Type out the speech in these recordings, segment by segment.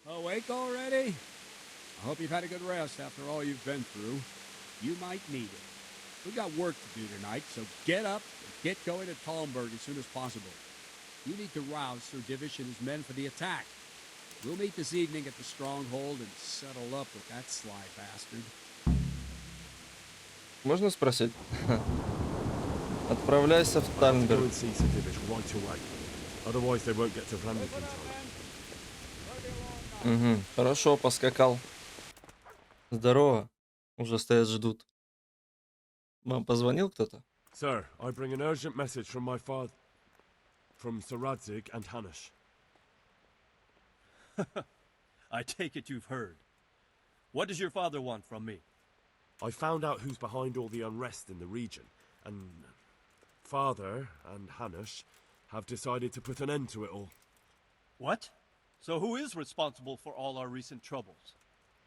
Awake already? I hope you've had a good rest after all you've been through. You might need it. We got work to do tonight, so get up and get going at Tальмберg as soon as possible. You need to rouse Sir Divish and his men for the attack. We'll meet this evening at the stronghold and settle up with that sly bastard. Можно спросить? Отправляйся в Тальмберг. Угу. Хорошо, поскакал. Здорово. Уже стоят, ждут. Вам позвонил кто-то? Sir, I bring an urgent message from my father, from Sir Radzig and Hanush. I take it you've heard. What does your father want from me? I found out who's behind all the unrest in the region, and Father and Hanush have decided to put an end to it all. What? So who is responsible for all our recent troubles?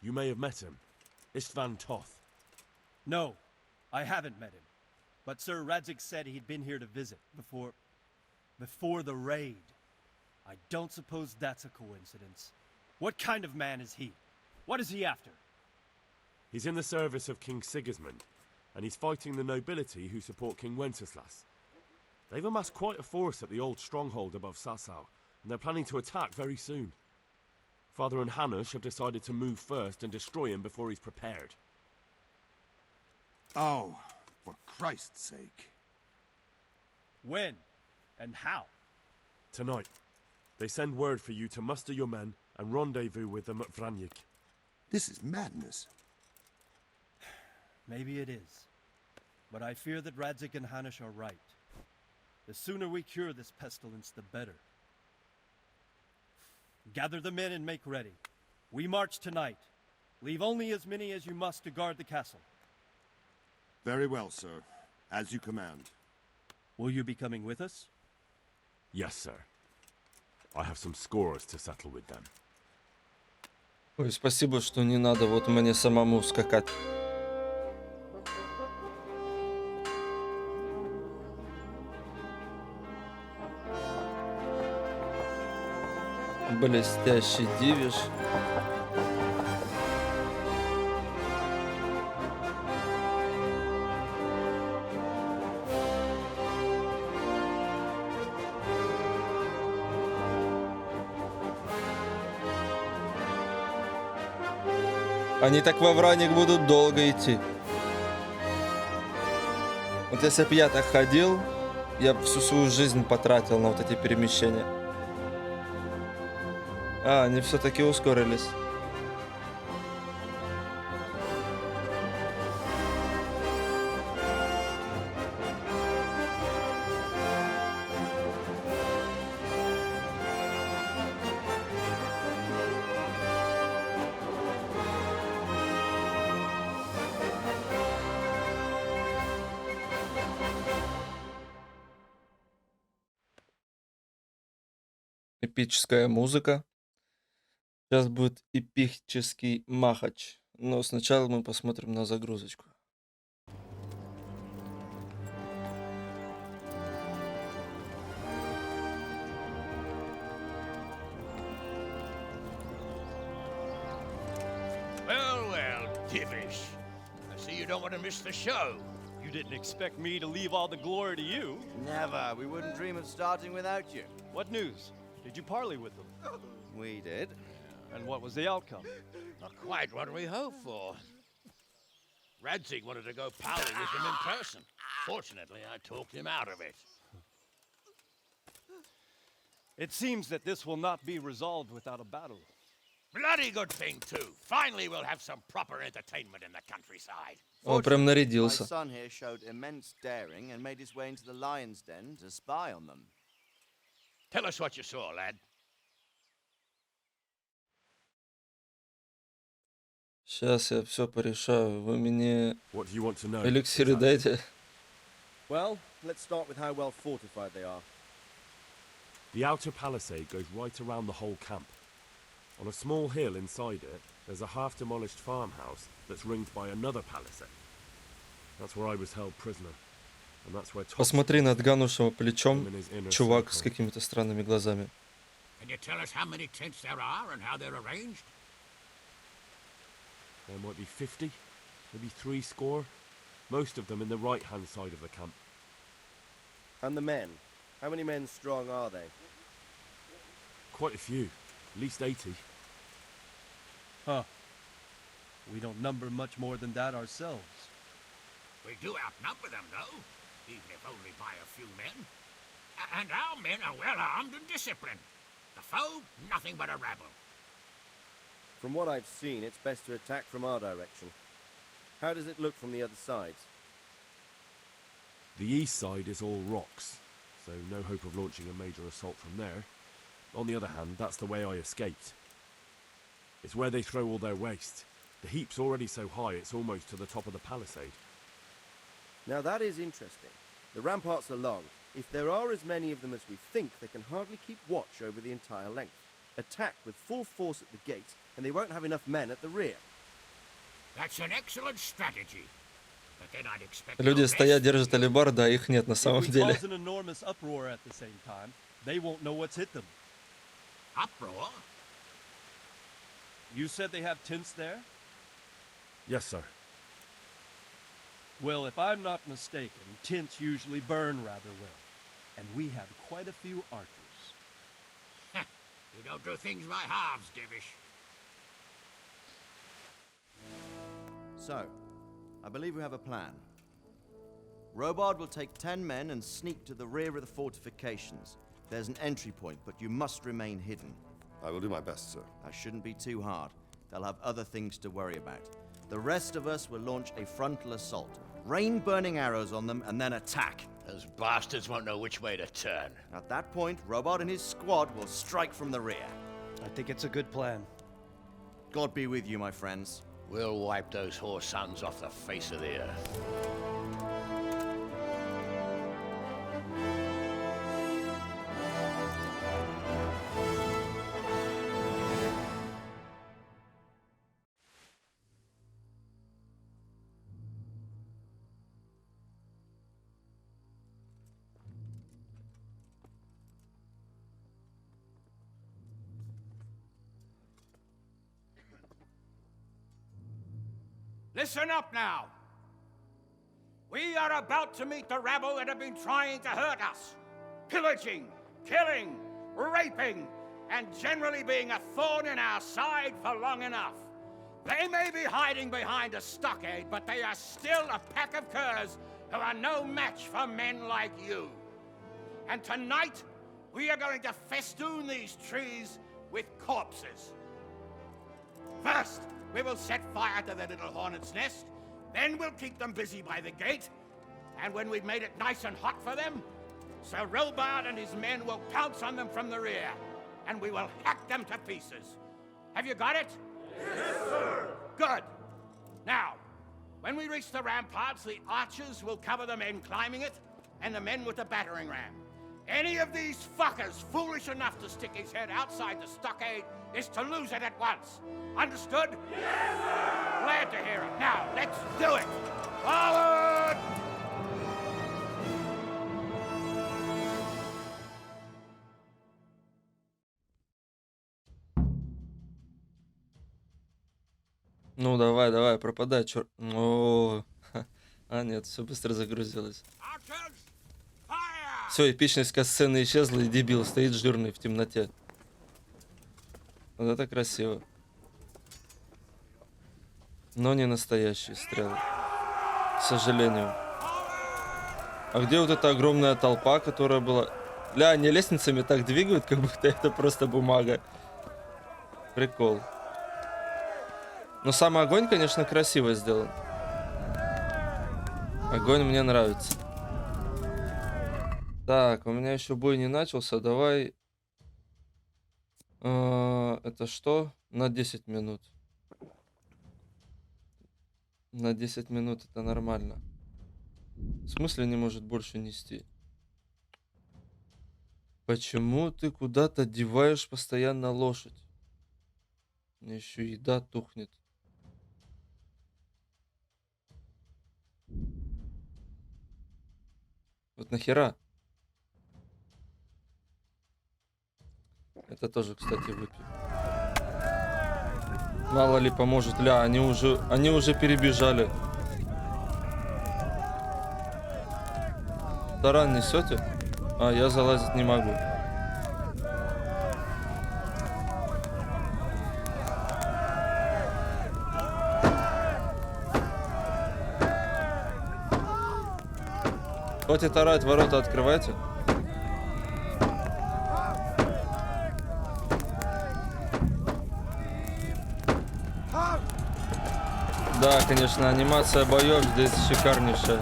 You may have met him. Istvan Toth. No, I haven't met him. But Sir Radzig said he'd been here to visit before the raid. I don't suppose that's a coincidence. What kind of man is he? What is he after? He's in the service of King Sigismund, and he's fighting the nobility who support King Wenceslas. They've amassed quite a force at the old stronghold above Sasau, and they're planning to attack very soon. Father and Hanush have decided to move first and destroy him before he's prepared. Oh, for Christ's sake. When? And how? Tonight, they send word for you to muster your men and rendezvous with them at Vranik. This is madness. Maybe it is. But I fear that Radzig and Hanush are right. The sooner we cure this pestilence, the better. Gather the men and make ready. We march tonight. Leave only as many as you must to guard the castle. Very well, sir. As you command. Will you be coming with us? Yes, sir. I have some scores to settle with them. Ой, спасибо, что не надо вот мне самому скакать. Блестящий дивиш. Они так во Враник будут долго идти. Вот если б я так ходил, я бы всю свою жизнь потратил на вот эти перемещения. А, они все-таки ускорились. Эпическая музыка. Сейчас будет эпический махач. Но сначала мы посмотрим на загрузочку. Well, Divish. I see you don't want to miss the show. You didn't expect me to leave all the glory to you. Never. We wouldn't dream of starting without you. What news? Did you parley with them? We did. And what was the outcome? Not quite what we hoped for. Radzig wanted to go parley with him in person. Fortunately, I talked him out of it. It seems that this will not be resolved without a battle. Bloody good thing, too. Finally, we'll have some proper entertainment in the countryside. Он прям My нарядился. son here showed immense daring and made his way into the lion's den to spy on them. Tell us what you saw, lad. Сейчас я все порешаю. Вы мне What do you want to know? эликсиры дайте. Well, let's start with how well fortified they are. The outer palisade goes right around the whole camp. On a small hill inside it, there's a half-demolished farmhouse that's ringed by another palisade. That's where I was held prisoner. And that's where Toth Посмотри на отганувшего плечом him in his inner чувак с circle. какими-то странными глазами. Can you tell us how many tents there are and how they're arranged? There might be 50, maybe 3 score. Most of them in the right-hand side of the camp. And the men? How many men strong are they? Quite a few, at least 80. Huh. We don't number much more than that ourselves. We do outnumber them, though, even if only by a few men. And our men are well armed and disciplined. The foe, nothing but a rabble. From what I've seen, it's best to attack from our direction. How does it look from the other sides? The east side is all rocks, so no hope of launching a major assault from there. On the other hand, that's the way I escaped. It's where they throw all their waste. The heap's already so high it's almost to the top of the palisade. Now that is interesting. The ramparts are long. If there are as many of them as we think, they can hardly keep watch over the entire length. Attack with full force at the gate, and they won't have enough men at the rear. That's an excellent strategy. But then I'd expect Люди no стоят, less. держат алебарды, а их нет на самом If we деле. cause an enormous uproar at the same time, they won't know what's hit them. Uproar? You said they have tents there? Yes, sir. Well, if I'm not mistaken, tents usually burn rather well. And we have quite a few archers. You don't do things by halves, Divish. So, I believe we have a plan. Robard will take 10 men and sneak to the rear of the fortifications. There's an entry point, but you must remain hidden. I will do my best, sir. That shouldn't be too hard. They'll have other things to worry about. The rest of us will launch a frontal assault. Rain burning arrows on them and then attack. Those bastards won't know which way to turn. At that point, Robard and his squad will strike from the rear. I think it's a good plan. God be with you, my friends. We'll wipe those whore sons off the face of the earth. Listen up now. We are about to meet the rabble that have been trying to hurt us. Pillaging, killing, raping, and generally being a thorn in our side for long enough. They may be hiding behind a stockade, but they are still a pack of curs who are no match for men like you. And tonight, we are going to festoon these trees with corpses. First, we will set fire to their little hornet's nest. Then we'll keep them busy by the gate. And when we've made it nice and hot for them, Sir Robard and his men will pounce on them from the rear. And we will hack them to pieces. Have you got it? Yes, sir. Good. Now, when we reach the ramparts, the archers will cover the men climbing it and the men with the battering ram. Any of these fuckers foolish enough to stick his head outside the stockade is to lose it at once. Understood? Yes, sir! Glad to hear it. Now, let's do it! Forward! Ну, давай, давай, пропадай, черт. О, а нет, все быстро загрузилось. Archers, fire! Все, эпичность касцены исчезла, и дебил стоит жирный в темноте. Вот это красиво. Но не настоящие стрелы. К сожалению. А где вот эта огромная толпа, которая была... Бля, они лестницами так двигают, как будто это просто бумага. Прикол. Но сам огонь, конечно, красиво сделан. Огонь мне нравится. Так, у меня еще бой не начался. Давай... это что? На 10 минут. На 10 минут это нормально. В смысле не может больше нести? Почему ты куда-то деваешь постоянно лошадь? Мне еще еда тухнет. Вот нахера? Это Это тоже, кстати, выпью. Мало ли поможет. Ля, они уже перебежали. Таран несете? А, я залазить не могу. Хватит орать, ворота открывайте. Да, конечно, анимация боев здесь шикарнейшая.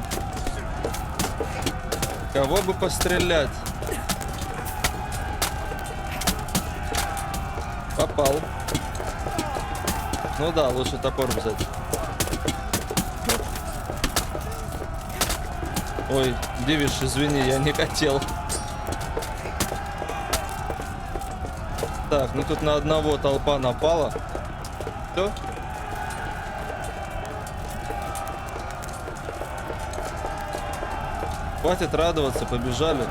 Кого бы пострелять? Попал. Ну да, лучше топор взять. Ой, Дивиш, извини, я не хотел. Так, ну тут на одного толпа напала. Все? Хватит радоваться, побежали.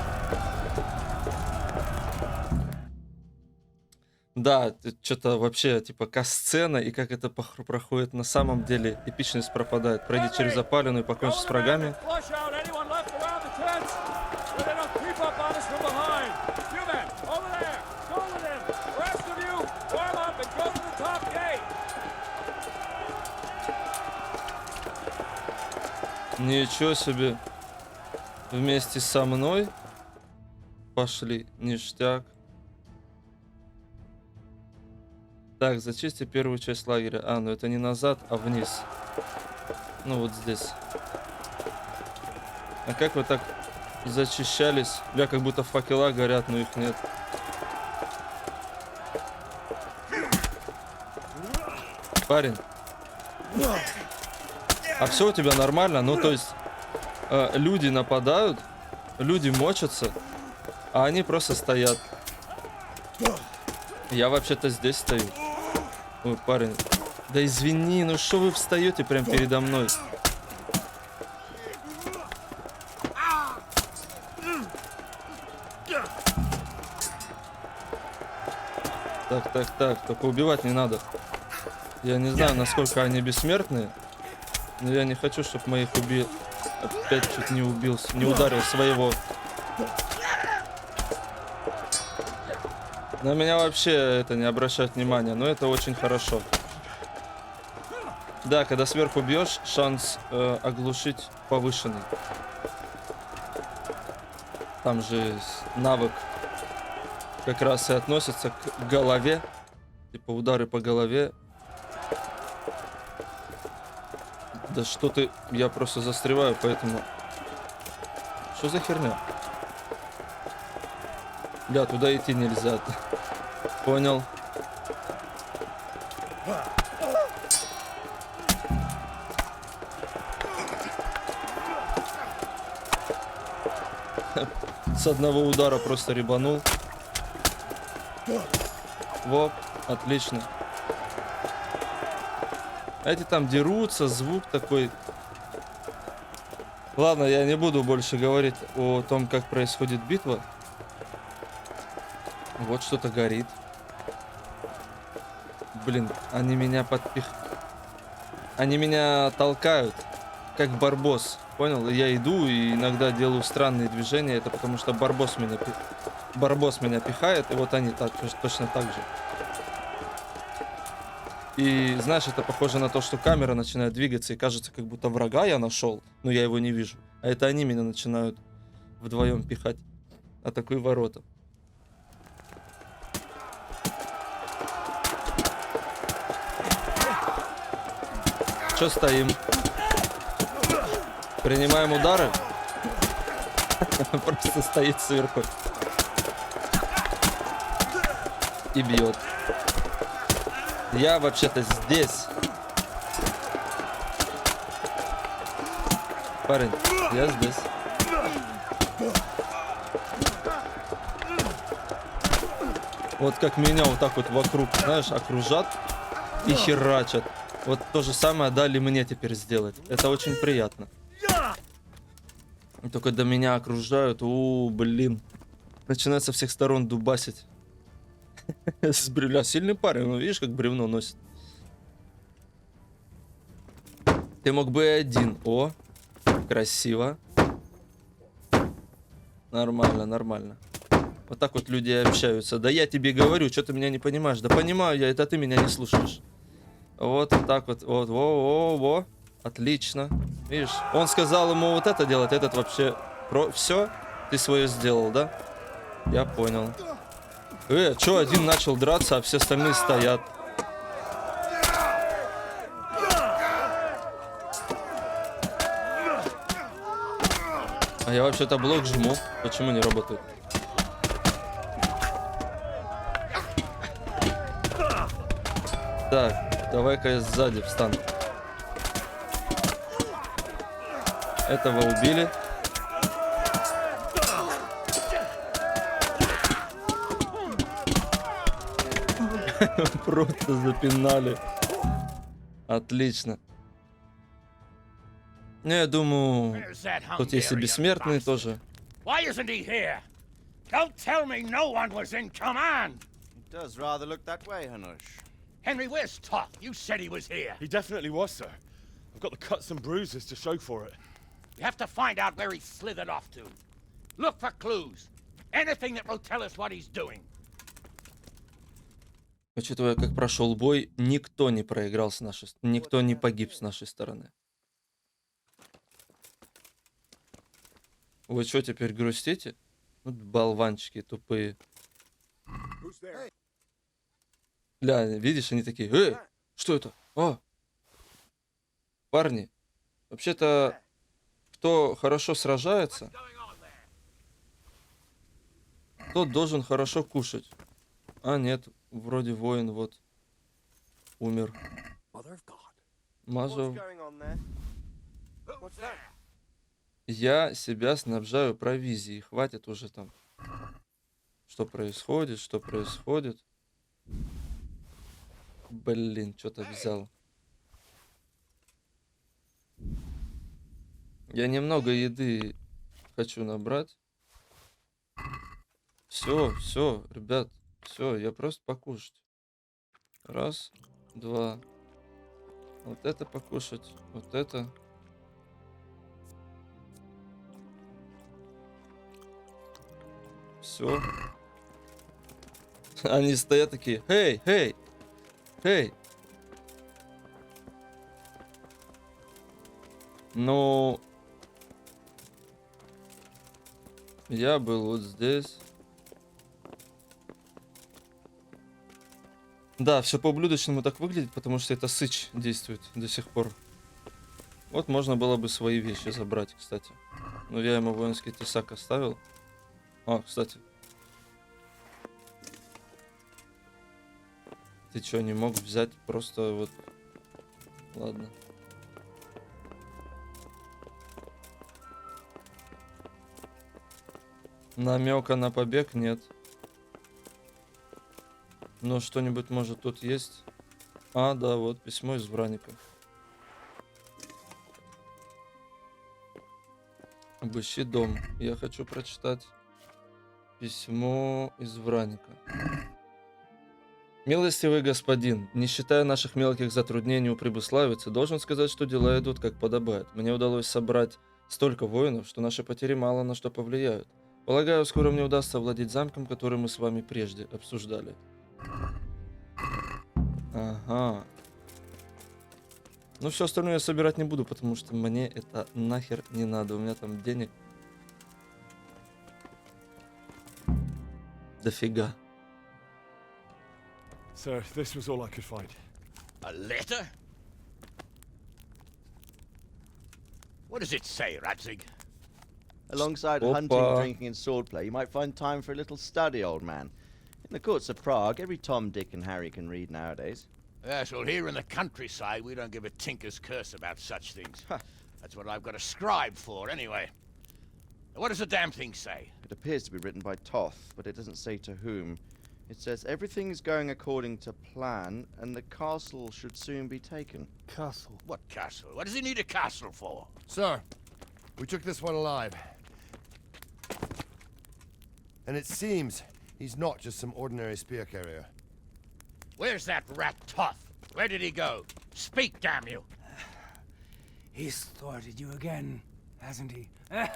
Да, что-то вообще типа касцена и как это проходит на самом деле, эпичность пропадает. Пройди через запаленную, покончи с врагами. Ничего себе. Вместе со мной пошли, ништяк. Так, зачисти первую часть лагеря. А, ну это не назад, а вниз. Ну вот здесь. А как вы так зачищались? Бля, как будто факела горят, но их нет. Парень. А все у тебя нормально? Ну то есть люди нападают, люди мочатся, а они просто стоят. Я вообще-то здесь стою. Ой, парень. Да извини, ну что вы встаете прямо передо мной? Так, только убивать не надо. Я не знаю, насколько они бессмертные, но я не хочу, чтобы моих убили. Опять чуть не убился, не ударил своего. На меня вообще это не обращает внимания, но это очень хорошо. Да, когда сверху бьешь, шанс оглушить повышенный. Там же навык как раз и относится к голове. Типа удары по голове. Да что ты... Я просто застреваю, поэтому... Что за херня? Бля, туда идти нельзя. Понял. С одного удара просто ребанул. Во, отлично. Эти там дерутся, звук такой. Ладно, я не буду больше говорить о том, как происходит битва. Вот что-то горит. Блин, они меня Они меня толкают, как барбос. Понял? Я иду и иногда делаю странные движения. Это потому что барбос меня пихает. И вот они точно так же. И знаешь, это похоже на то, что камера начинает двигаться, и кажется, как будто врага я нашел, но я его не вижу. А это они меня начинают вдвоем пихать. Атакуй ворота. Че стоим? Принимаем удары? Просто стоит сверху. И бьет. Я вообще-то здесь. Парень, я здесь. Вот как меня вот так вот вокруг, знаешь, окружат и херачат. Вот то же самое дали мне теперь сделать. Это очень приятно. Только до меня окружают. Блин. Начинают со всех сторон дубасить. С бревна. Сильный парень, ну видишь, как бревно носит. Ты мог бы и один. О, красиво. Нормально, нормально. Вот так вот люди общаются. Да я тебе говорю, что ты меня не понимаешь. Да понимаю я, это ты меня не слушаешь. Вот так вот. Вот, во. Отлично. Видишь, он сказал ему вот это делать, этот вообще... Все? Ты свое сделал, да? Я понял. Чё, один начал драться, а все остальные стоят? А я вообще-то блок жму. Почему не работает? Так, давай-ка я сзади встану. Этого убили. Просто запинали. Отлично. Ну, я думаю, тут есть и бессмертные тоже. Why isn't he here? Don't tell me no one was in command. It does rather look that way, Hanush. Henry, where's Toth? You said he was here. He definitely was, sir. I've got the cuts and bruises to show for it. You have to find out where he slithered off to. Look for clues. Anything that will tell us what he's doing. Учитывая, как прошел бой, никто не проиграл с нашей стороны. Никто не погиб с нашей стороны. Вы что, теперь грустите? Вот болванчики тупые. Бля, видишь, они такие, что это? О! Парни, вообще-то, кто хорошо сражается, тот должен хорошо кушать. А, нет, вроде воин вот умер. Мазов. Я себя снабжаю провизией. Хватит уже там. Что происходит, что происходит. Блин, что-то взял. Я немного еды хочу набрать. Все, ребят. Все, я просто покушать. Раз, два. Вот это покушать. Вот это. Все. Они стоят такие. Эй. Ну, я был вот здесь. Да, все по-ублюдочному так выглядит, потому что это сыч действует до сих пор. Вот можно было бы свои вещи забрать, кстати. Но я ему воинский тесак оставил. А, кстати. Ты что, не мог взять просто вот... Ладно. Намека на побег нет. Но что-нибудь может тут есть. А, да, вот письмо из Враника. Обыщи дом. Я хочу прочитать письмо из Враника. Милостивый господин, не считая наших мелких затруднений у прибыславицы, должен сказать, что дела идут как подобает. Мне удалось собрать столько воинов, что наши потери мало на что повлияют. Полагаю, скоро мне удастся овладеть замком, который мы с вами прежде обсуждали. Ага. Ну, все остальное я собирать не буду, потому что мне это нахер не надо. У меня там денег дофига. Sir, this was all I could find. A letter? What does it say, Radzig? Alongside hunting, drinking, and swordplay, you might find time for a little study, old man. In the courts of Prague, every Tom, Dick, and Harry can read nowadays. Yes, well, here in the countryside, we don't give a tinker's curse about such things. That's what I've got a scribe for, anyway. What does the damn thing say? It appears to be written by Toth, but it doesn't say to whom. It says everything is going according to plan, and the castle should soon be taken. Castle. What castle? What does he need a castle for? Sir, we took this one alive. And it seems He's not just some ordinary spear carrier. Where's that rat Toth? Where did he go? Speak, damn you! He's thwarted you again, hasn't he? If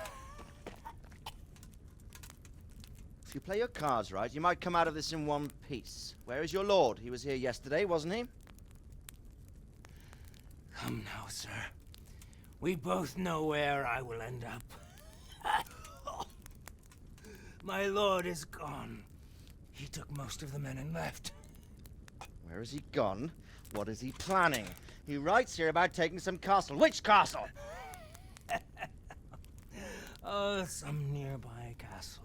you play your cards right, you might come out of this in one piece. Where is your lord? He was here yesterday, wasn't he? Come now, sir. We both know where I will end up. My lord is gone. He took most of the men and left. Where has he gone? What is he planning? He writes here about taking some castle. Which castle? Oh, some nearby castle.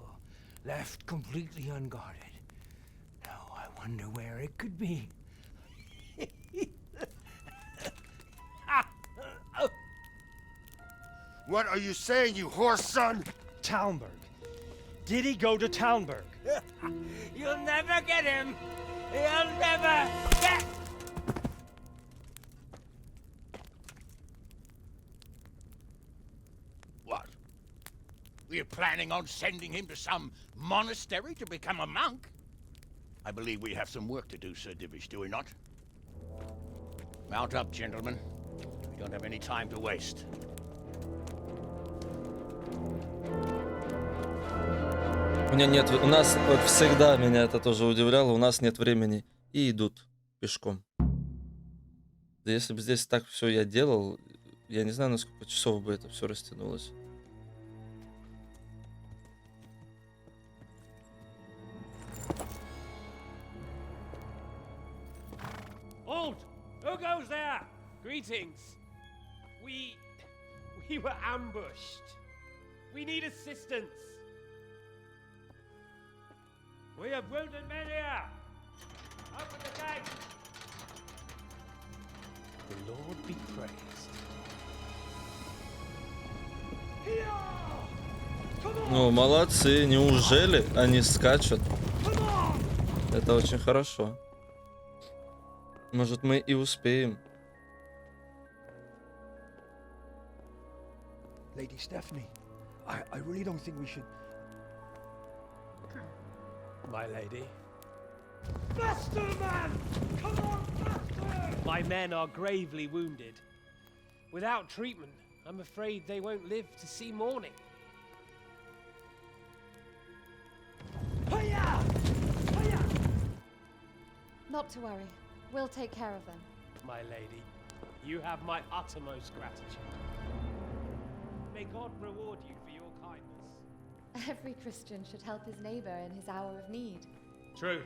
Left completely unguarded. Now I wonder where it could be. What are you saying, you horse son? Tальмберg. Did he go to Tальмберg? You'll never get him! You'll never get... What? We're planning on sending him to some monastery to become a monk? I believe we have some work to do, Sir Divish, do we not? Mount up, gentlemen. We don't have any time to waste. У меня нет... У нас вот всегда меня это тоже удивляло. У нас нет времени. И идут пешком. Да если бы здесь так все я делал, я не знаю, на сколько часов бы это все растянулось. Halt! Who goes there? Greetings. We were ambushed. We need assistance. We have wounded men here. Open the gate. The Lord be praised. Ну, молодцы. Неужели они скачут? Это очень хорошо. Может, мы и успеем. Lady Stephanie, I really don't think we should... My lady. Faster, man! Come on, faster! My men are gravely wounded. Without treatment, I'm afraid they won't live to see morning. Hiya! Hiya! Not to worry. We'll take care of them. My lady, you have my uttermost gratitude. May God reward you for your kindness. Every Christian should help his neighbor in his hour of need. True.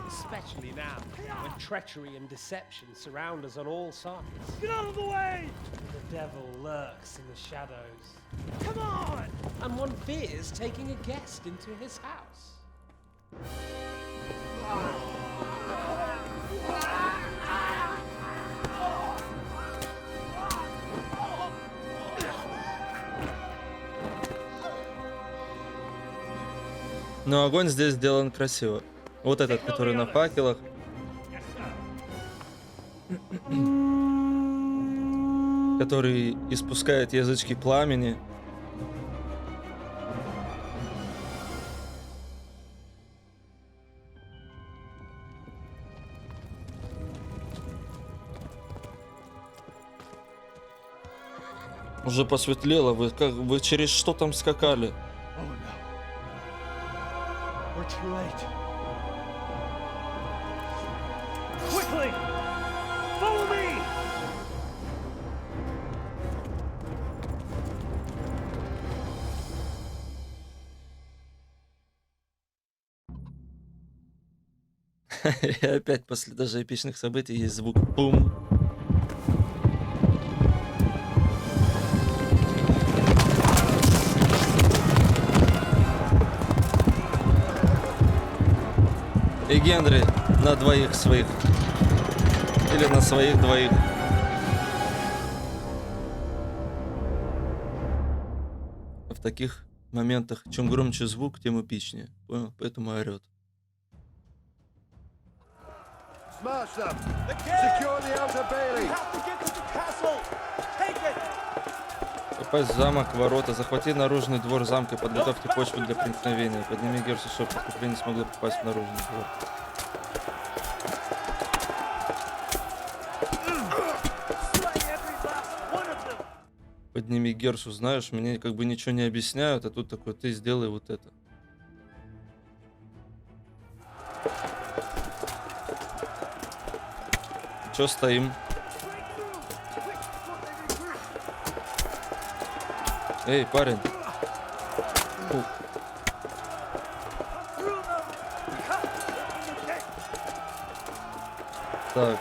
Especially now, when treachery and deception surround us on all sides. Get out of the way! The devil lurks in the shadows. Come on! And one fears taking a guest into his house. Но огонь здесь сделан красиво. Вот этот, который на факелах. Который испускает язычки пламени. Уже посветлело. Вы через что там скакали? We're too late. Quickly! Follow me! И опять после даже эпичных событий есть звук бум. И Генри на двоих своих. Или на своих двоих. В таких моментах, чем громче звук, тем эпичнее. Понял? Поэтому орёт. Smash them! Secure the outer bailey! We have to get to the castle! Take it! Попасть в замок, ворота. Захвати наружный двор замка и подготовьте почву для проникновения. Подними Герсу, чтобы подкрепление смогло попасть в наружный двор. Подними Герсу, знаешь, мне как бы ничего не объясняют, а тут такой, ты сделай вот это. Чё стоим? Эй, парень. Фу. Так.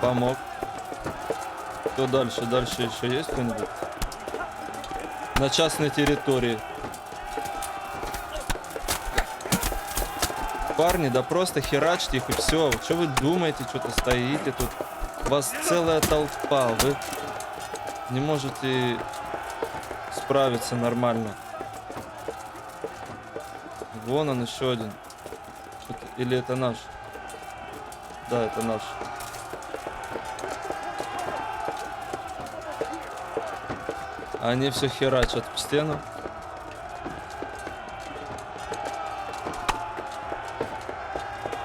Помог. Что дальше? Дальше еще есть кто-нибудь? На частной территории. Парни, да просто херачьте их и все. Что вы думаете, что-то стоите тут? У вас целая толпа. Вы не можете справиться нормально. Вон он еще один. Или это наш? Да, это наш. Они все херачат в стену.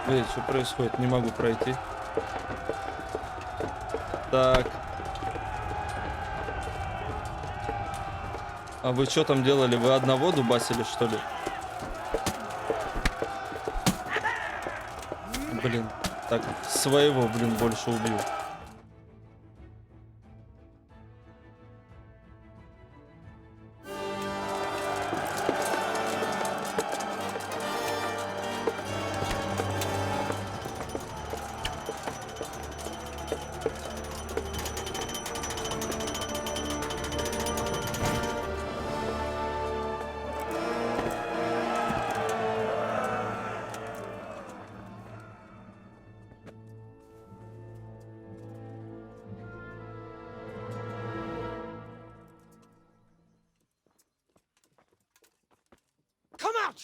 Эй, что происходит? Не могу пройти. Так. А вы что там делали? Вы одного дубасили, что ли? Блин. Так, своего, блин, больше убью.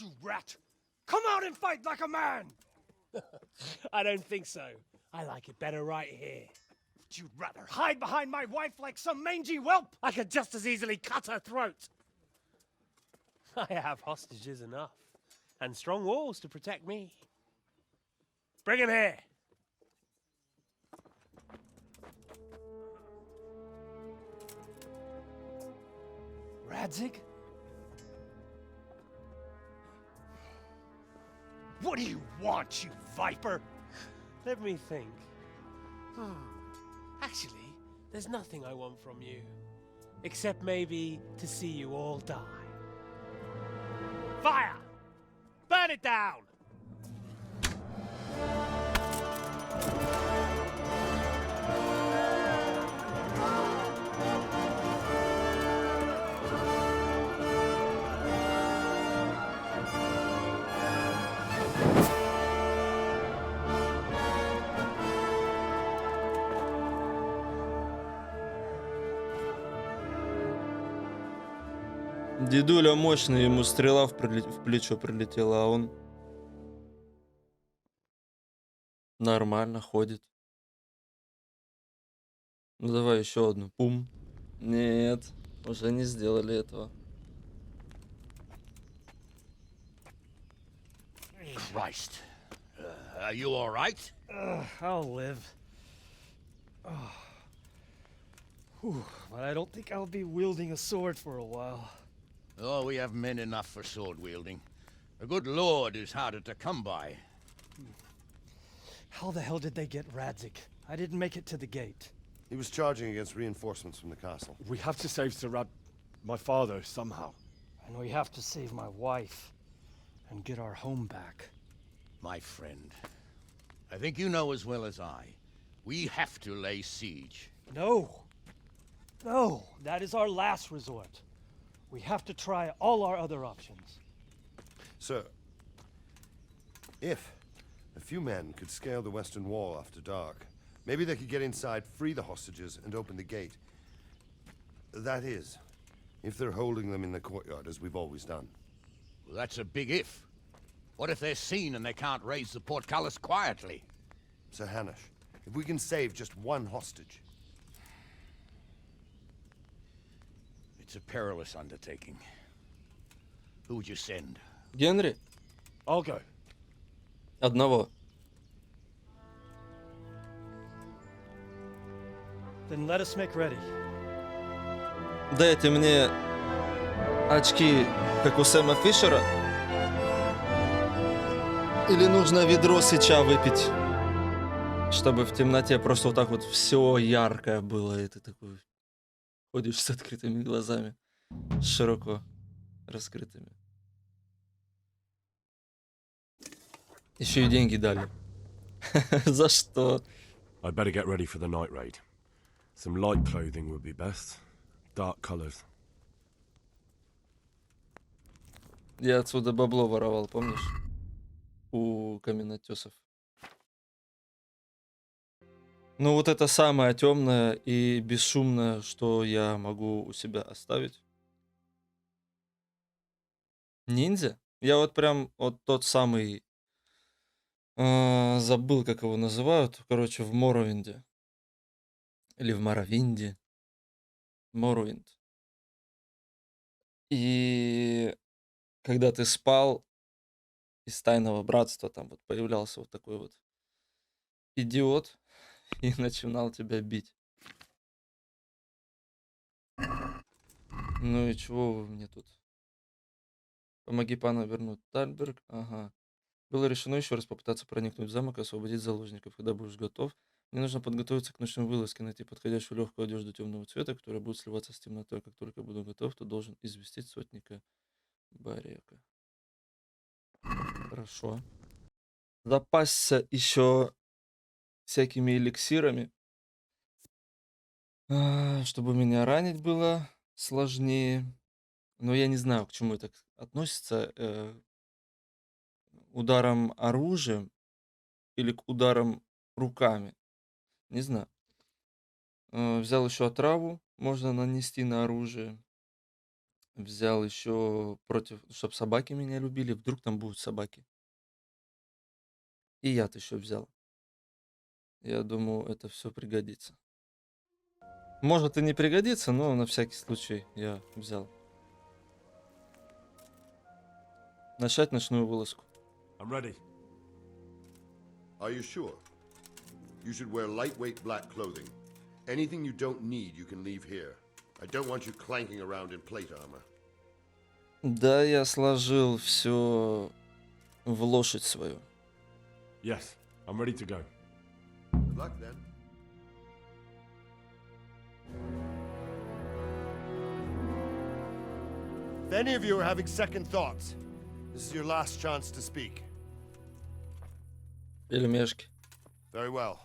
You rat! Come out and fight like a man! I don't think so. I like it better right here. Would you rather hide behind my wife like some mangy whelp? I could just as easily cut her throat. I have hostages enough, and strong walls to protect me. Bring him here. Radzig? What do you want, you viper? Let me think. Actually, there's nothing I want from you. Except maybe to see you all die. Fire! Burn it down! Дедуля мощный, ему стрела в плечо прилетела, а он нормально ходит. Ну давай еще одну. Пум. Нет, уже не сделали этого. Christ. Are you all right? I'll live. Whew, but I don't think I'll be wielding a sword for a while. Oh, we have men enough for sword wielding. The good lord is harder to come by. How the hell did they get Radzig? I didn't make it to the gate. He was charging against reinforcements from the castle. We have to save Sir my father, somehow. And we have to save my wife and get our home back. My friend, I think you know as well as I, we have to lay siege. No! No! That is our last resort. We have to try all our other options. Sir, if a few men could scale the western wall after dark, maybe they could get inside, free the hostages, and open the gate. That is, if they're holding them in the courtyard, as we've always done. Well, that's a big if. What if they're seen and they can't raise the portcullis quietly? Sir Hanush, if we can save just one hostage. It's a perilous undertaking. Who would you send? Генри? I'll go. Одного. Then let us make ready. Дайте мне очки, как у Сэма Фишера. Или нужно ведро сыча выпить, чтобы в темноте просто вот так вот все яркое было, и ты такой ходишь с открытыми глазами, широко раскрытыми. Еще и деньги дали. За что? I'd better get ready for the night raid. Some light clothing would be best. Dark colors. Я отсюда бабло воровал, помнишь? У каменотесов. Ну вот это самое темное и бесшумное, что я могу у себя оставить. Ниндзя? Я вот прям вот тот самый... забыл, как его называют. Короче, в Моровинде. Или в Моровинде. Моровинд. И когда ты спал, из Тайного Братства там вот появлялся вот такой вот идиот и начинал тебя бить. Ну и чего вы мне тут? Помоги пану вернуть Тальмберг. Ага. Было решено еще раз попытаться проникнуть в замок и освободить заложников. Когда будешь готов, мне нужно подготовиться к ночной вылазке, найти подходящую легкую одежду темного цвета, которая будет сливаться с темнотой. Как только буду готов, то должен известить сотника Барека. Хорошо. Запасся еще всякими эликсирами, чтобы меня ранить было сложнее. Но я не знаю, к чему это относится. Ударом оружием или к ударам руками. Не знаю. Взял еще отраву, можно нанести на оружие. Взял еще против, чтобы собаки меня любили. Вдруг там будут собаки. И яд еще взял. Я думаю, это все пригодится. Может и не пригодится, но на всякий случай я взял. Начать ночную вылазку. I'm ready. Are you sure? You should wear lightweight black clothing. Anything you don't need, you can leave here. I don't want you clanking around in plate armor. Да, я сложил все в лошадь свою. Yes, I'm ready to go. Good luck then. If any of you are having second thoughts, this is your last chance to speak. Пельмешки. Very well.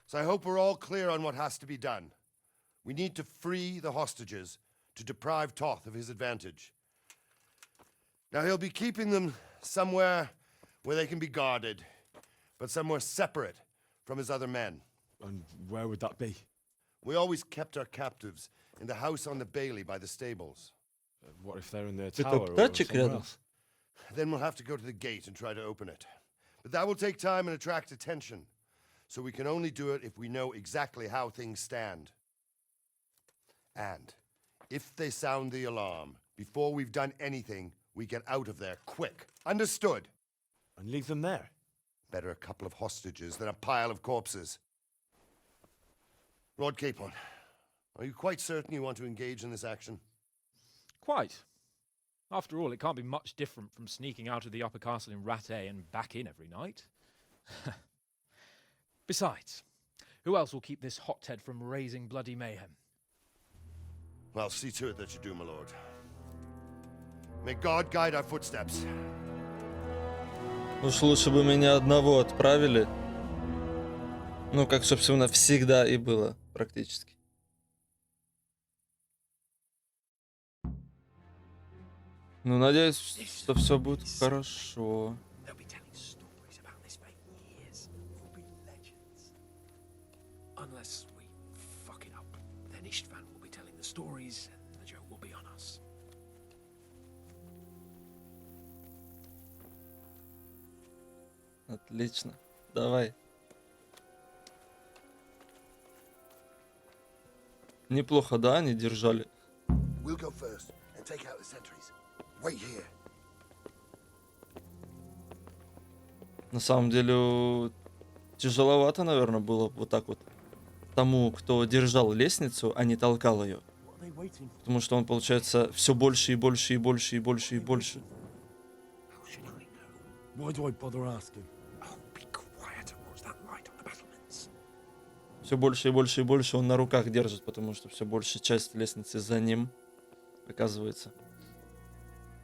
So I hope we're all clear on what has to be done. We need to free the hostages to deprive Toth of his advantage. Now he'll be keeping them somewhere where they can be guarded, but somewhere separate from his other men. And where would that be? We always kept our captives in the house on the bailey by the stables. What if they're in their Это tower or птачек somewhere рядом. else? Then we'll have to go to the gate and try to open it. But that will take time and attract attention. So we can only do it if we know exactly how things stand. And if they sound the alarm, before we've done anything, we get out of there quick. Understood? And leave them there? Better a couple of hostages than a pile of corpses. Lord Capon, are you quite certain you want to engage in this action? Quite. After all, it can't be much different from sneaking out of the upper castle in Rattay and back in every night. Besides, who else will keep this hothead from raising bloody mayhem? Well, see to it that you do, my lord. May God guide our footsteps. Уж лучше бы меня одного отправили. Ну, как, собственно, всегда и было, практически. Ну, надеюсь, что все будет хорошо. Unless we fuck it up, then Istvan will be telling the stories and the joke will be on us. Отлично. Давай. Неплохо, да, они держали We'll go first and take out the sentries. Wait here. На самом деле тяжеловато, наверное, было вот так вот тому, кто держал лестницу, а не толкал ее. Потому что он, получается, все больше и больше и больше и больше и больше. Why do I bother asking? Все больше и больше и больше он на руках держит, потому что все большая часть лестницы за ним, оказывается.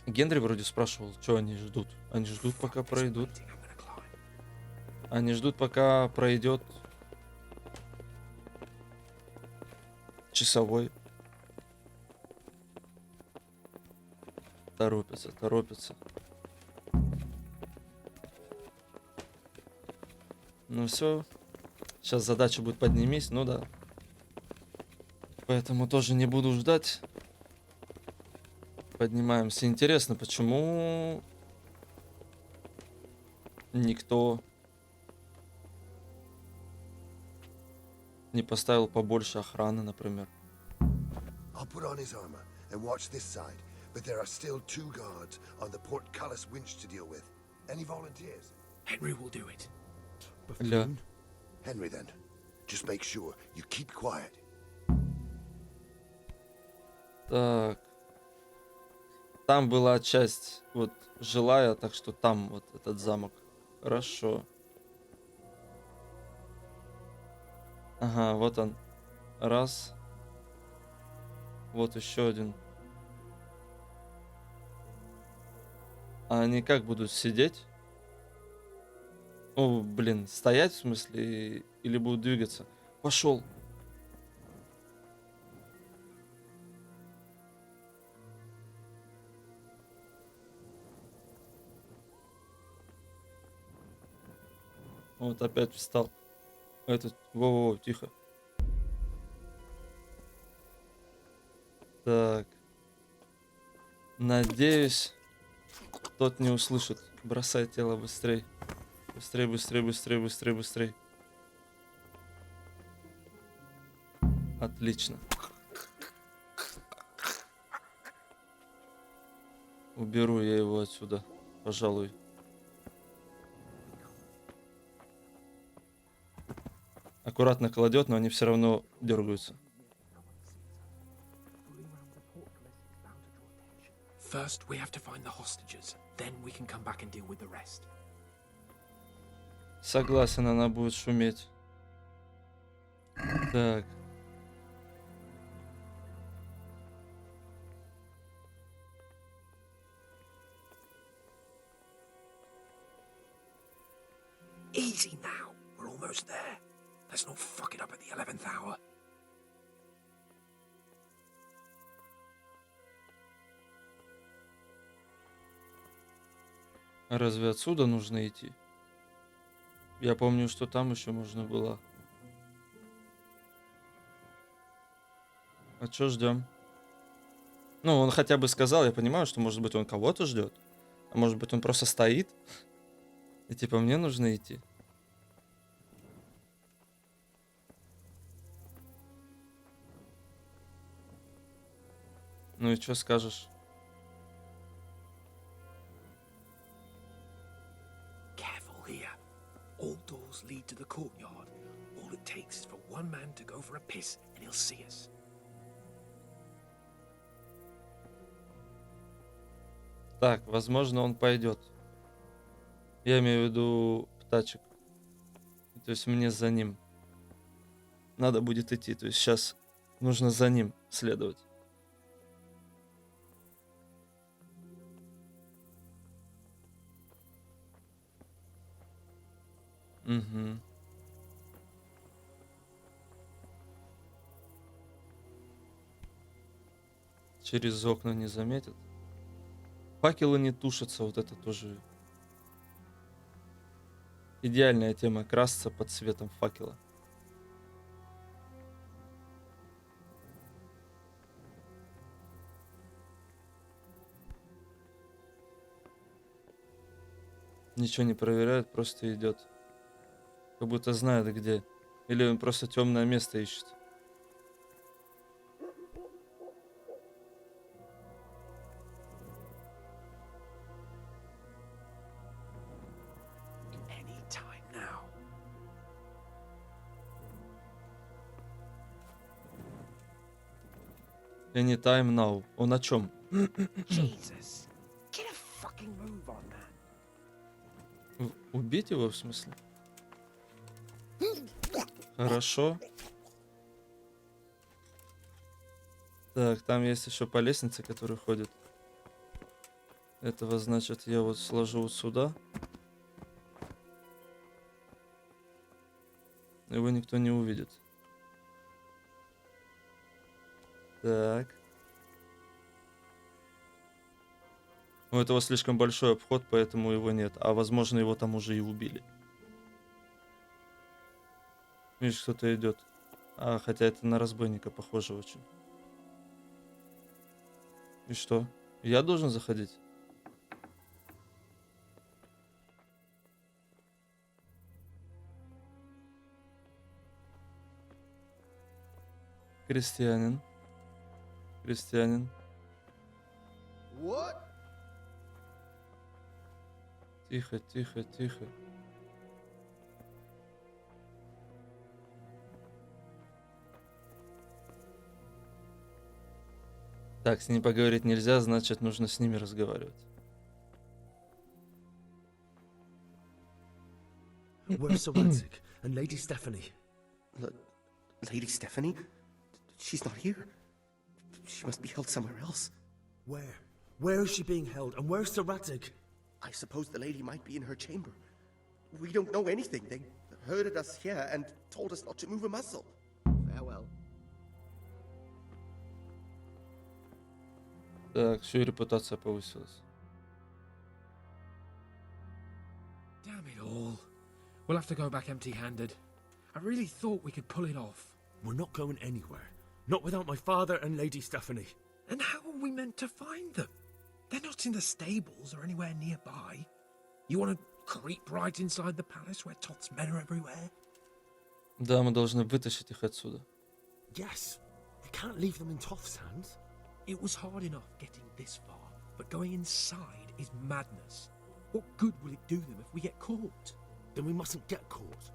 Генри вроде спрашивал, что они ждут. Они ждут, пока пройдут. Они ждут, пока пройдет часовой. Торопятся, торопятся. Ну все. Сейчас задача будет поднимись, ну да. Поэтому тоже не буду ждать. Поднимаемся. Интересно, почему никто не поставил побольше охраны, например. I'll put on his armor and watch this side, but there are still 2 guards on the portcullis winch to deal with. Any volunteers? Henry will do it. Ля. Henry, then. Just make sure you keep quiet. Так. Там была часть вот жилая, так что там вот этот замок. Хорошо. Ага, вот он. Раз. Вот еще один. А они как будут сидеть? О, блин, стоять в смысле? Или будут двигаться? Пошел. Вот опять встал. Этот, во-во, тихо. Так. Надеюсь, тот не услышит. Бросай тело быстрей. Быстрей, быстрей, быстрей, быстрей, быстрей. Отлично. Уберу я его отсюда, пожалуй. Аккуратно кладет, но они все равно дергаются. First, we have to find the hostages. Then we can come back and deal with the rest. Согласен, она будет шуметь. Так. Easy now. We're almost there. Let's not fuck it up at the 11th hour. Разве отсюда нужно идти? Я помню, что там еще можно было. А чё ждем? Ну, он хотя бы сказал, я понимаю, что может быть он кого-то ждет. А может быть он просто стоит. И типа мне нужно идти. Ну и что скажешь? Careful here. All doors lead to the courtyard. All it takes is for one man to go for a piss and he'll see us. Так, возможно, он пойдет. Я имею в виду птачек. То есть мне за ним надо будет идти. То есть сейчас нужно за ним следовать. Угу. Через окна не заметят. Факелы не тушатся, вот это тоже идеальная тема, красться под светом факела. Ничего не проверяет, просто идет. Как будто знает где. Или он просто темное место ищет. Anytime now. Он о чем? Jesus. Get a fucking move on, man. Убить его, в смысле? Хорошо. Так, там есть еще по лестнице, который ходит. Этого, значит, я вот сложу вот сюда. Его никто не увидит. Так. У этого слишком большой обход, поэтому его нет. А возможно, его там уже и убили. Видишь, кто-то идет. А, хотя это на разбойника похоже очень. И что? Я должен заходить? Крестьянин. Крестьянин. What? Тихо, тихо, тихо. Так, с ним поговорить нельзя, значит, нужно с ними разговаривать. Where's Sir Radzik and Lady Stephanie? Lady Stephanie? She's not here. She must be held somewhere else. Where? Where is she being held? And where's Sir Radzik? I suppose the lady might be in her chamber. We don't know anything. They herded us here and told us not to move a muscle. Farewell. Так, все, репутация повысилась. Damn it all. We'll have to go back empty-handed. I really thought we could pull it off. We're not going anywhere. Not without my father and Lady Stephanie. And how are we meant to find them? They're not in the stables or anywhere nearby. You want to creep right inside the palace where Toth's men are everywhere? Да, мы должны вытащить их отсюда. Yes. We can't leave them in Toth's hands. It was hard enough getting this far, but going inside is madness. What good will it do them if we get caught? Then we mustn't get caught.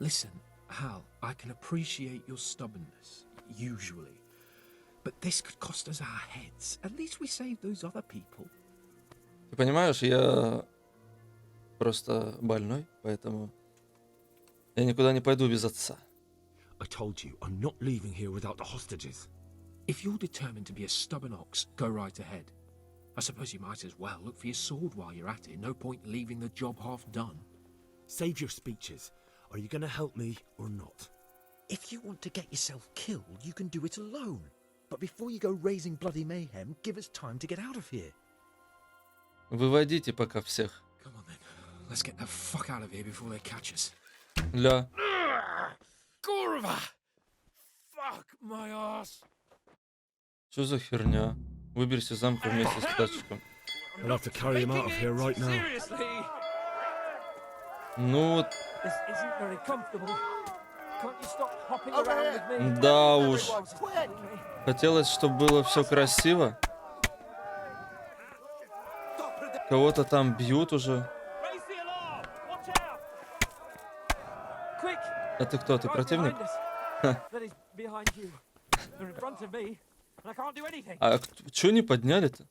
Listen, Hal, I can appreciate your stubbornness, usually. But this could cost us our heads. At least we saved those other people. Ты понимаешь, я просто больной, поэтому я никуда не пойду без отца. I told you, I'm not leaving here without the hostages. If you're determined to be a stubborn ox, go right ahead. I suppose you might as well look for your sword while you're at it. No point leaving the job half done. Save your speeches. Are you going to help me or not? If you want to get yourself killed, you can do it alone. But before you go raising bloody mayhem, give us time to get out of here. Выводите пока всех. Come on then. Let's get the fuck out of here before they catch us. Ля. Kurva! Fuck my ass! Что за херня? Выберись из замка вместе с тачком. I'll have to carry him out of here right now. Ну вот. This isn't very comfortable. Can't you stop hopping around with me? Да уж. Хотелось, чтобы было все красиво. Кого-то там бьют уже. А ты кто? Ты противник? А чё не подняли-то?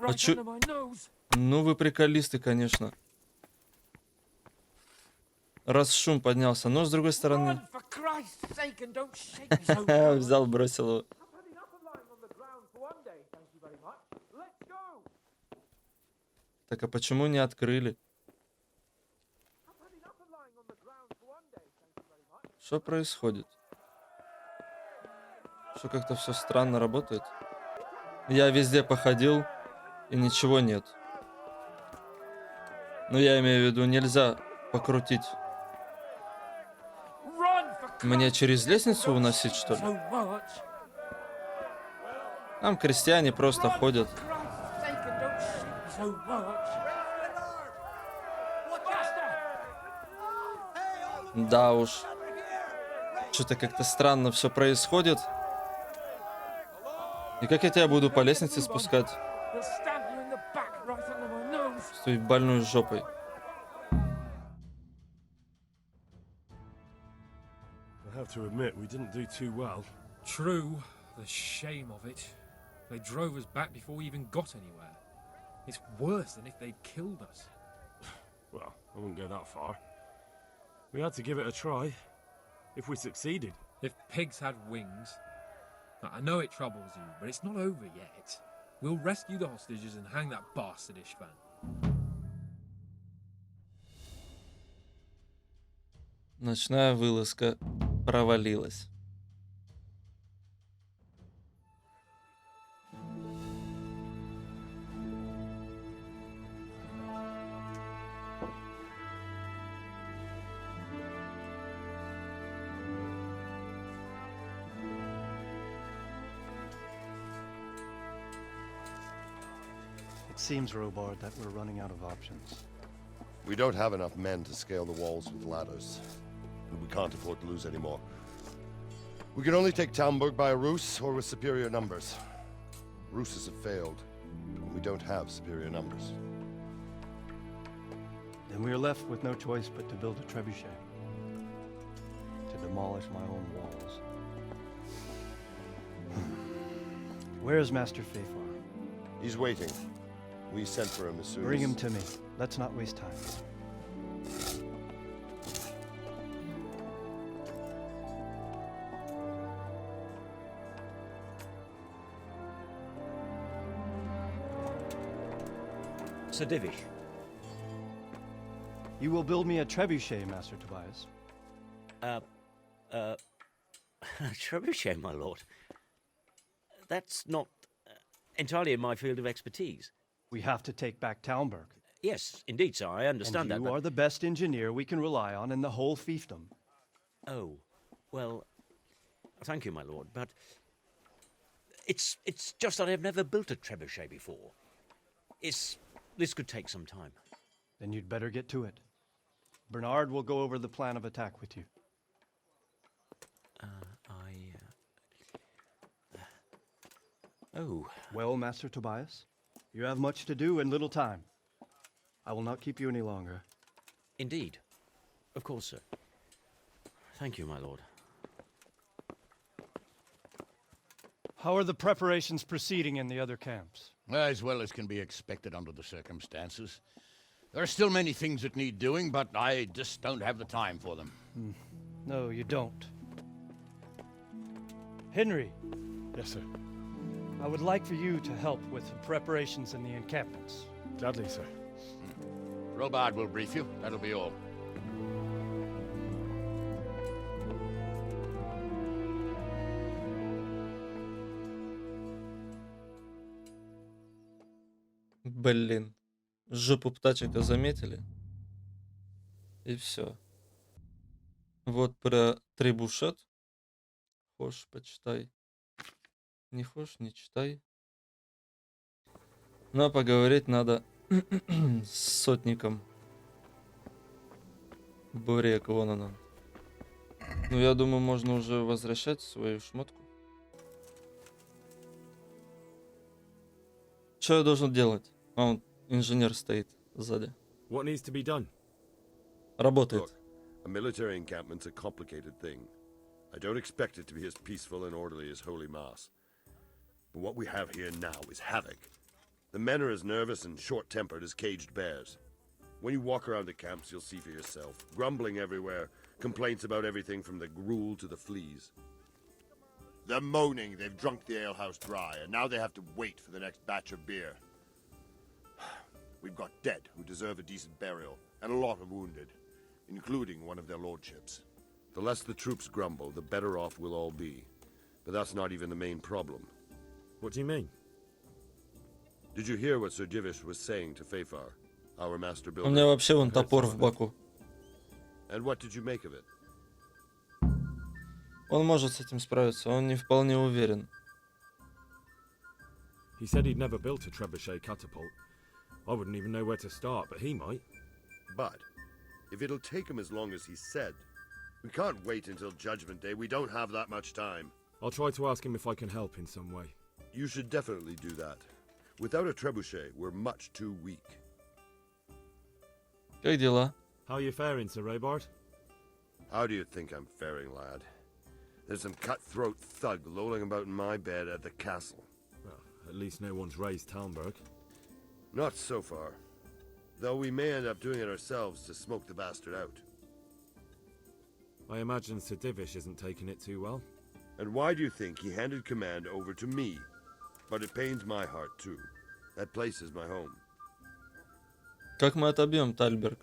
А чё? Ну вы приколисты, конечно. Раз шум поднялся, но с другой стороны... Взял, бросил его. Так, а почему не открыли? Что происходит? Что как-то все странно работает? Я везде походил, и ничего нет. Ну, я имею в виду, нельзя покрутить. Мне через лестницу уносить, что ли? Там крестьяне просто ходят. Да уж. Что-то как-то странно все происходит. И как я тебя буду по лестнице спускать? Стой больной жопой. to admit we didn't do too well. True, the shame of it. They drove us back before we even got anywhere. It's worse than if they'd killed us. Well, I wouldn't go that far. We had to give it a try. If we succeeded. If pigs had wings. Now, I know it troubles you, but it's not over yet. We'll rescue the hostages and hang that bastard Ishvan. Ночная вылазка провалилась. It seems, Robard, that we're running out of options. We don't have enough men to scale the walls with ladders. And we can't afford to lose any more. We can only take Tальмберг by a ruse or with superior numbers. Ruses have failed, and we don't have superior numbers. Then we are left with no choice but to build a trebuchet. To demolish my own walls. Where is Master Fafar? He's waiting. We sent for him as soon Bring as... him to me. Let's not waste time. Sir Divish. You will build me a trebuchet, Master Tobias. Trebuchet, my lord. That's not entirely in my field of expertise. We have to take back Tальмберг. Yes, indeed, sir, I understand and that. You are the best engineer we can rely on in the whole fiefdom. Oh, well, thank you, my lord, but it's just that I've never built a trebuchet before. This could take some time. Then you'd better get to it. Bernard will go over the plan of attack with you. Oh. Well, Master Tobias, you have much to do and little time. I will not keep you any longer. Indeed. Of course, sir. Thank you, my lord. How are the preparations proceeding in the other camps? As well as can be expected under the circumstances. There are still many things that need doing, but I just don't have the time for them. No, you don't. Henry. Yes, sir. I would like for you to help with the preparations in the encampments. Gladly, sir. Robard will brief you. That'll be all. Блин. Жопу птачика заметили. И все. Вот про требушет. Хошь, почитай. Не хошь, не читай. Ну а поговорить надо с сотником. Борек, вон она. Ну я думаю, можно уже возвращать свою шмотку. Что я должен делать? А он инженер стоит сзади. What needs to be done? Работает. Look, a military encampment's a complicated thing. I don't expect it to be as peaceful and orderly as Holy Mass. But what we have here now is havoc. The men are as nervous and short-tempered as caged bears. When you walk around the camps, you'll see for yourself. Grumbling everywhere, complaints about everything from the gruel to the fleas. They're moaning they've drunk the alehouse dry, and now they have to wait for the next batch of beer. We've got dead who deserve a decent burial, and a lot of wounded, including one of their lordships. The less the troops grumble, the better off we'll all be. But that's not even the main problem. What do you mean? Did you hear what Sir Divish was saying to Fafar, our master У builder? меня вообще вон топор в боку. And what did you make of it? Он может с этим справиться, он не вполне уверен. He said he'd never built a trebuchet catapult. I wouldn't even know where to start, but he might. But if it'll take him as long as he said, we can't wait until Judgment Day. We don't have that much time. I'll try to ask him if I can help in some way. You should definitely do that. Without a trebuchet, we're much too weak. Как дела? How are you faring, Sir Robard? How do you think I'm faring, lad? There's some cutthroat thug lolling about in my bed at the castle. Well, at least no one's raised Tальмберг. Not so far. Though we may end up doing it ourselves to smoke the bastard out. I imagine Sir Divish isn't taking it too well. And why do you think he handed command over to me? But it pains my heart too. That place is my home. Как мы отобьем Тальберг?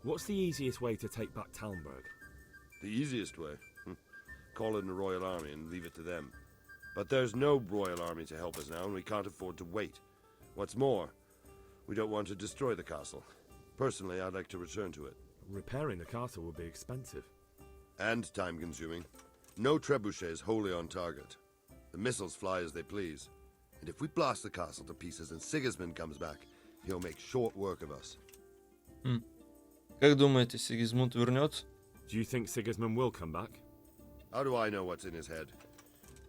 What's the easiest way to take back Tальмберг? The easiest way? Call in the Royal Army and leave it to them. But there's no Royal Army to help us now, and we can't afford to wait. What's more, we don't want to destroy the castle. Personally, I'd like to return to it. Repairing the castle would be expensive. And time-consuming. No trebuchet is wholly on target. The missiles fly as they please. And if we blast the castle to pieces and Sigismund comes back, he'll make short work of us. Как думаете, Сигизмунд вернется? Do you think Sigismund will come back? How do I know what's in his head?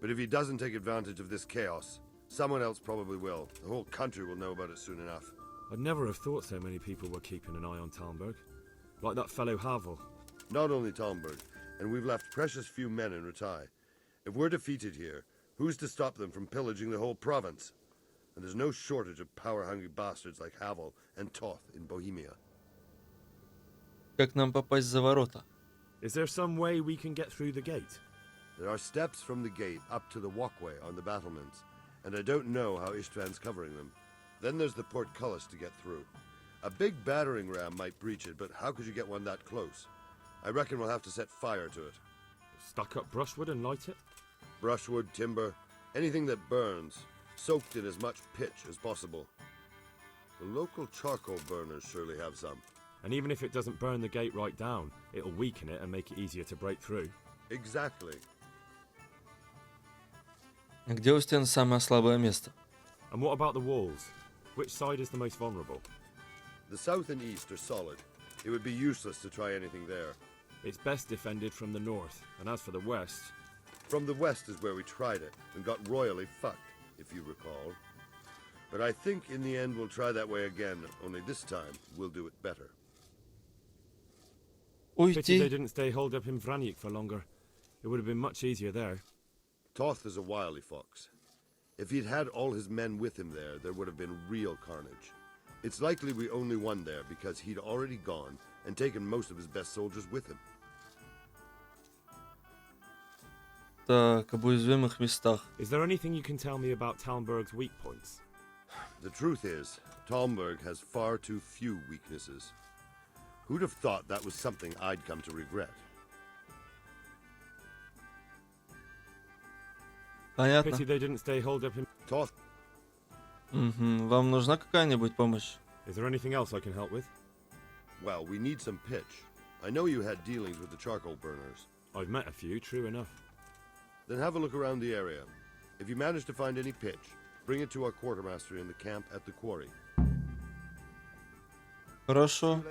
But if he doesn't take advantage of this chaos, someone else probably will. The whole country will know about it soon enough. I'd never have thought so many people were keeping an eye on Tальмберг. Like that fellow Havel. Not only Tальмберg, and we've left precious few men in Ratai. If we're defeated here, who's to stop them from pillaging the whole province? And there's no shortage of power-hungry bastards like Havel and Toth in Bohemia. Как нам попасть за ворота? Is there some way we can get through the gate? There are steps from the gate up to the walkway on the battlements, and I don't know how Ishtvan's covering them. Then there's the portcullis to get through. A big battering ram might breach it, but how could you get one that close? I reckon we'll have to set fire to it. Stack up brushwood and light it? Brushwood, timber, anything that burns, soaked in as much pitch as possible. The local charcoal burners surely have some. And even if it doesn't burn the gate right down, it'll weaken it and make it easier to break through. Exactly. Где у стен самое слабое место? And what about the walls? Which side is the most vulnerable? The south and east are solid. It would be useless to try anything there. It's best defended from the north, and as for the west... From the west is where we tried it, and got royally fucked, if you recall. But I think in the end we'll try that way again, only this time we'll do it better. Pity they didn't stay holed up in Vranik for longer. It would have been much easier there. Toth is a wily fox. If he'd had all his men with him there would have been real carnage. It's likely we only won there because he'd already gone and taken most of his best soldiers with him. Так, об уязвимых местах. Is there anything you can tell me about Tальмберг's weak points? The truth is, Tальмберg has far too few weaknesses. Who'd have thought that was something I'd come to regret? Понятно. Pity they didn't stay holed up in... Toth. Вам нужна какая-нибудь помощь? Is there anything else I can help with? Well, we need some pitch. I know you had dealings with the charcoal burners. I've met a few, true enough. Then have a look around the area. If you manage to find any pitch, bring it to our quartermaster in the camp at the quarry. Хорошо.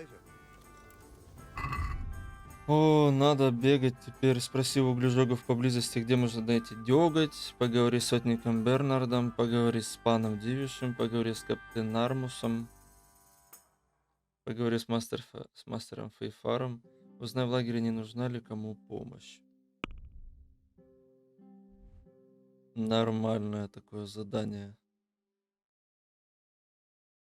О, надо бегать теперь. Спроси у углежогов поблизости, где можно найти дёготь. Поговори с сотником Бернардом. Поговори с паном Дивишем. Поговори с капитаном Армусом. Поговори с мастером Фейфаром. Узнай в лагере, не нужна ли кому помощь. Нормальное такое задание.